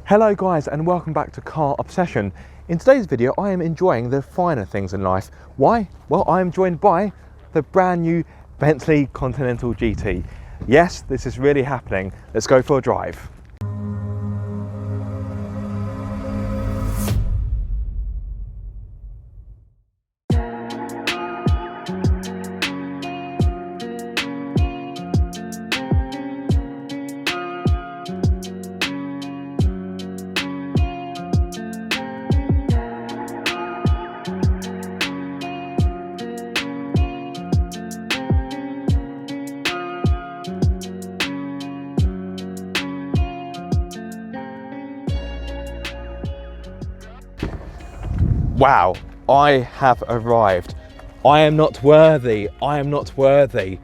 Hello guys, and welcome back to Car Obsession. In today's video I am enjoying the finer things in life. Why? Well, I am joined by the brand new Bentley Continental GT. Yes, this is really happening. Let's go for a drive. Wow, I have arrived. I am not worthy. I am not worthy.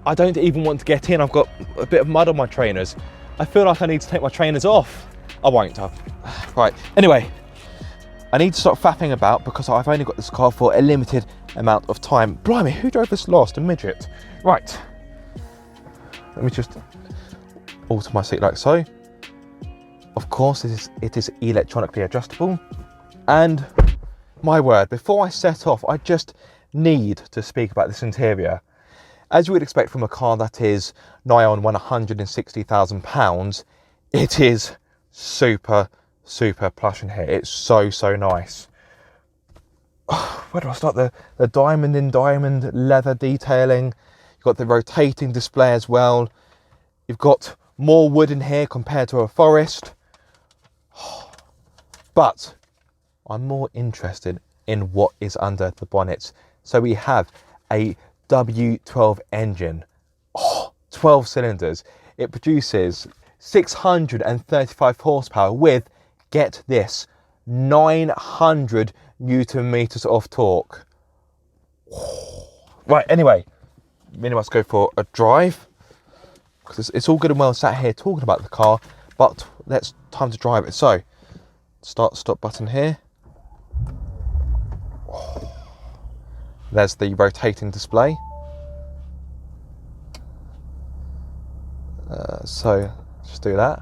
I don't even want to get in. I've got a bit of mud on my trainers. I feel like I need to take my trainers off. I won't. Right, anyway, I need to stop faffing about because I've only got this car for a limited amount of time. Blimey, who drove this last? A midget. Right, let me just alter my seat like so. Of course, it is electronically adjustable. And my word, before I set off, I just need to speak about this interior. As you would expect from a car that is nigh on £160,000, it is super plush in here. It's so nice. Where do I start? The diamond in diamond leather detailing. You've got the rotating display as well. You've got more wood in here compared to a forest. But I'm more interested in what is under the bonnets. So we have a W12 engine, 12 cylinders. It produces 635 horsepower with, get this, 900 Newton meters of torque. Right, anyway, we must go for a drive because it's all good and well sat here talking about the car, but let's time to drive it. So, stop button here. There's the rotating display. So just do that.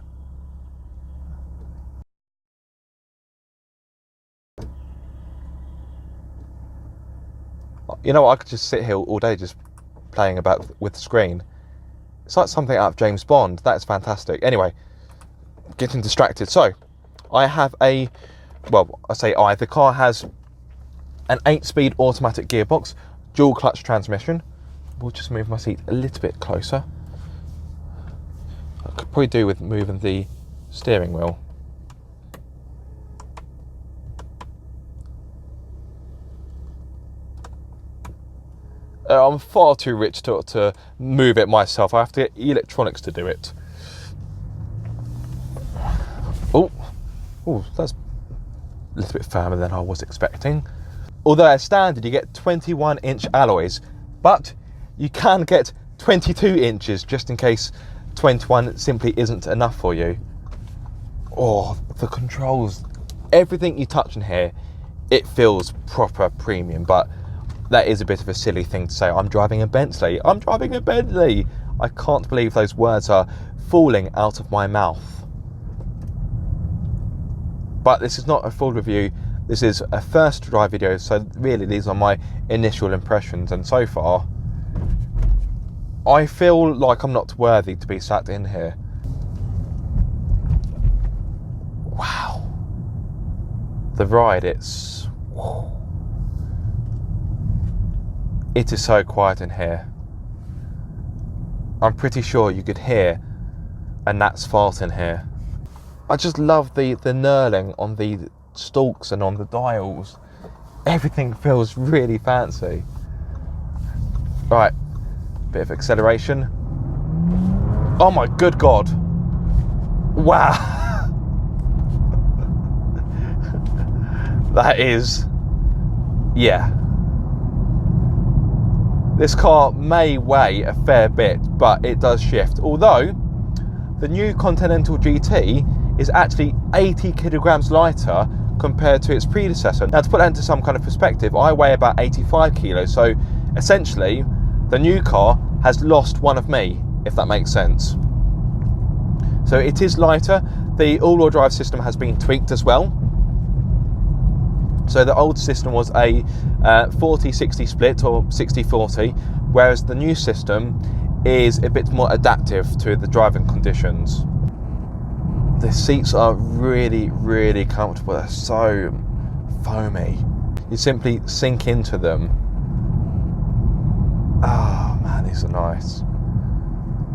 You know what, I could just sit here all day just playing about with the screen. It's like something out of James Bond. That's fantastic. Anyway, getting distracted. So I have the car has an 8-speed automatic gearbox, dual clutch transmission. We'll just move my seat a little bit closer. I could probably do with moving the steering wheel. I'm far too rich to move it myself. I have to get electronics to do it. Oh, that's a little bit firmer than I was expecting. Although as standard you get 21-inch alloys, but you can get 22 inches just in case 21 simply isn't enough for you. Oh, the controls, everything you touch in here, it feels proper premium, but that is a bit of a silly thing to say. I'm driving a Bentley. I'm driving a Bentley. I can't believe those words are falling out of my mouth. But this is not a full review. This is a first drive video, so really these are my initial impressions, and so far I feel like I'm not worthy to be sat in here. Wow. The ride, it is so quiet in here. I'm pretty sure you could hear a gnat's fart in here. I just love the knurling on the stalks and on the dials. Everything feels really fancy. Right, bit of acceleration. Oh my good God. Wow. That is, yeah. This car may weigh a fair bit, but it does shift. Although the new Continental GT is actually 80 kilograms lighter compared to its predecessor. Now, to put that into some kind of perspective, I weigh about 85 kilos, so essentially the new car has lost one of me, if that makes sense. So it is lighter. The all-wheel drive system has been tweaked as well. So the old system was a 40-60 split, or 60-40, whereas the new system is a bit more adaptive to the driving conditions. The seats are really, really comfortable. They're so foamy. You simply sink into them. Oh man, these are nice.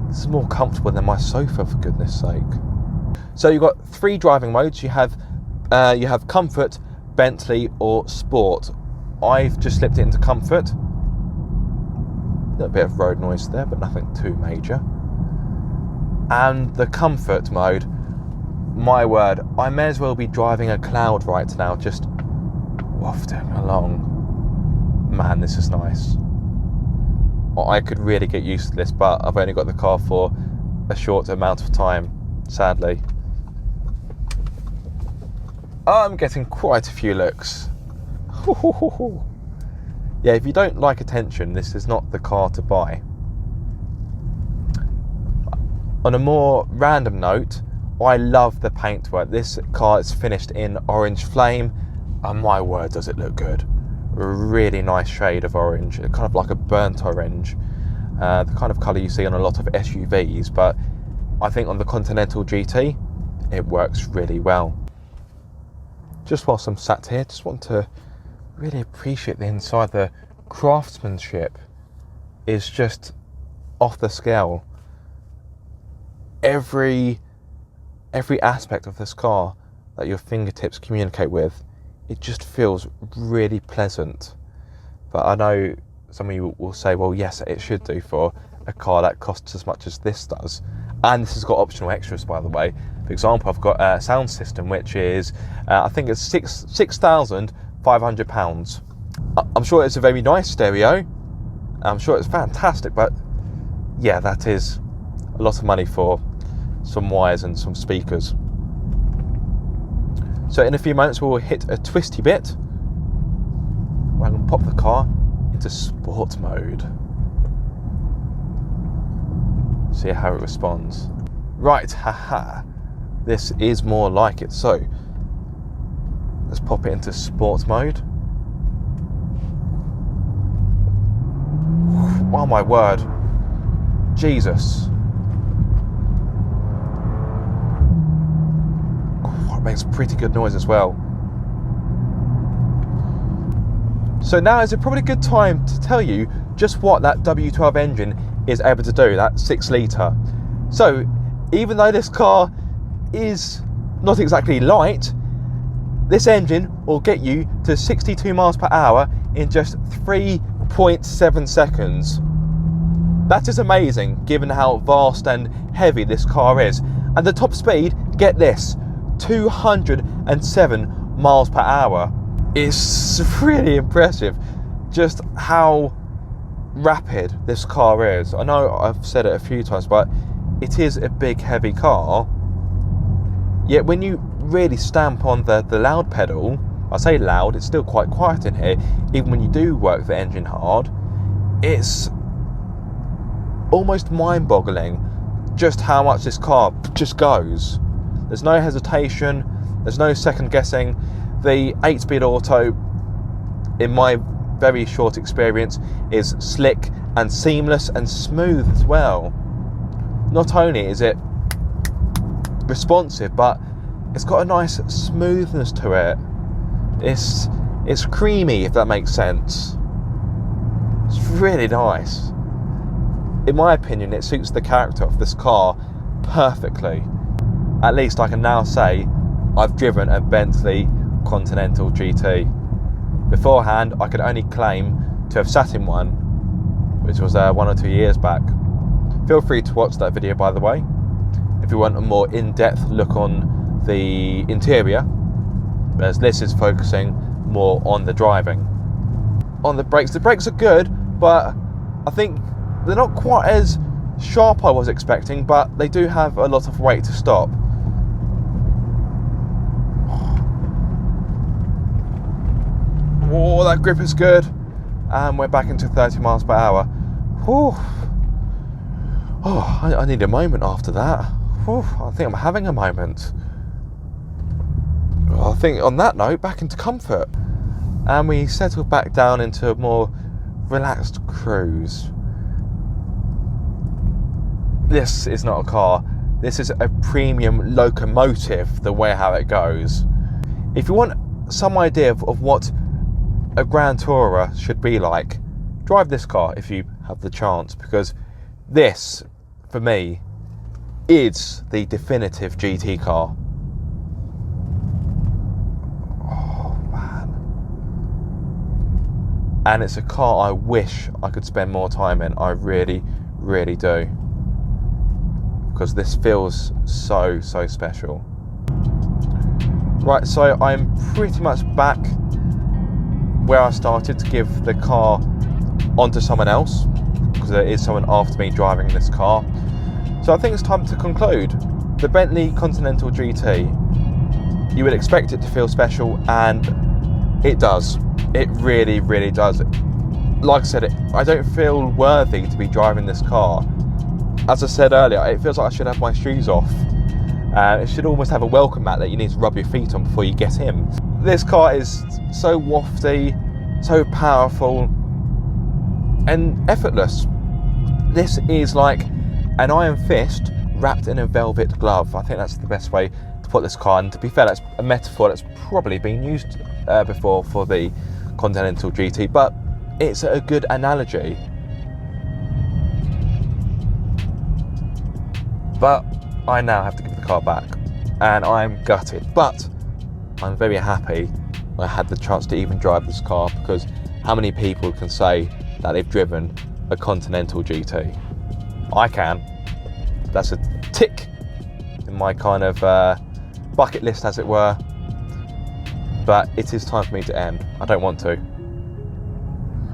This is more comfortable than my sofa, for goodness sake. So you've got 3 driving modes. You have comfort, Bentley, or sport. I've just slipped it into comfort. A little bit of road noise there, but nothing too major. And the comfort mode, my word, I may as well be driving a cloud right now, just wafting along. Man, this is nice. I could really get used to this, but I've only got the car for a short amount of time, sadly. I'm getting quite a few looks. Yeah, if you don't like attention, this is not the car to buy. On a more random note, I love the paintwork. This car is finished in orange flame, and my word, does it look good. A really nice shade of orange, kind of like a burnt orange. The kind of colour you see on a lot of SUVs, but I think on the Continental GT, it works really well. Just whilst I'm sat here, just want to really appreciate the inside. The craftsmanship is just off the scale. Every aspect of this car that your fingertips communicate with, it just feels really pleasant. But I know some of you will say, well, yes, it should do for a car that costs as much as this does. And this has got optional extras, by the way. For example, I've got a sound system, which is, I think it's £6,500. I'm sure it's a very nice stereo. I'm sure it's fantastic, but yeah, that is a lot of money for some wires and some speakers. So in a few moments, we'll hit a twisty bit. I'm going to pop the car into sport mode. See how it responds. Right, haha. This is more like it. So let's pop it into sport mode. Oh my word. Jesus. Oh, it makes pretty good noise as well. So now is a probably good time to tell you just what that W12 engine is able to do, that 6 litre. So even though this car is not exactly light, this engine will get you to 62 miles per hour in just 3.7 seconds. That is amazing, given how vast and heavy this car is. And the top speed, get this, 207 miles per hour. It's really impressive just how rapid this car is. I know I've said it a few times, but it is a big, heavy car. Yet when you really stamp on the loud pedal, I say loud, it's still quite quiet in here, even when you do work the engine hard, it's almost mind-boggling just how much this car just goes. There's no hesitation, there's no second guessing. The 8-speed auto, in my very short experience, is slick and seamless and smooth as well. Not only is it responsive, but it's got a nice smoothness to it. It's creamy, if that makes sense. It's really nice. In my opinion, it suits the character of this car perfectly. At least I can now say I've driven a Bentley Continental GT. Beforehand, I could only claim to have sat in one, which was 1 or 2 years back. Feel free to watch that video, by the way, if you want a more in-depth look on the interior, whereas this is focusing more on the driving. On the brakes are good, but I think they're not quite as sharp I was expecting, but they do have a lot of weight to stop. Oh, that grip is good. And we're back into 30 miles per hour. Whew. Oh, I need a moment after that. Whew, I think I'm having a moment. think on that note, back into comfort. And we settled back down into a more relaxed cruise. This is not a car. This is a premium locomotive, the way how it goes. If you want some idea of what a Grand Tourer should be like, drive this car if you have the chance, because this, for me, is the definitive GT car. Oh man. And it's a car I wish I could spend more time in. I really, really do. Because this feels so, so special. Right, so I'm pretty much back where I started to give the car onto someone else, because there is someone after me driving this car. So I think it's time to conclude. The Bentley Continental GT, you would expect it to feel special, and it does. It really, really does. Like I said, I don't feel worthy to be driving this car. As I said earlier, it feels like I should have my shoes off. It should almost have a welcome mat that you need to rub your feet on before you get in. This car is so wafty, so powerful, and effortless. This is like an iron fist wrapped in a velvet glove. I think that's the best way to put this car, and to be fair, that's a metaphor that's probably been used before for the Continental GT, but it's a good analogy. But I now have to give the car back, and I'm gutted, but I'm very happy I had the chance to even drive this car, because how many people can say that they've driven a Continental GT? I can. That's a tick in my kind of bucket list, as it were. But it is time for me to end. I don't want to.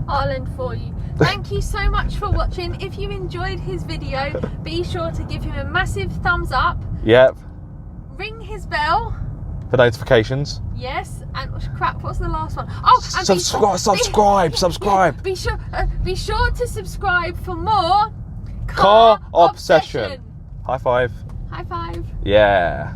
I'll end for you. Thank you so much for watching. If you enjoyed his video, be sure to give him a massive thumbs up. Yep. Ring his bell. For notifications. Yes, and crap, what's the last one? Oh, and subscribe. Be sure to subscribe for more Car Obsession. High five. High five. Yeah.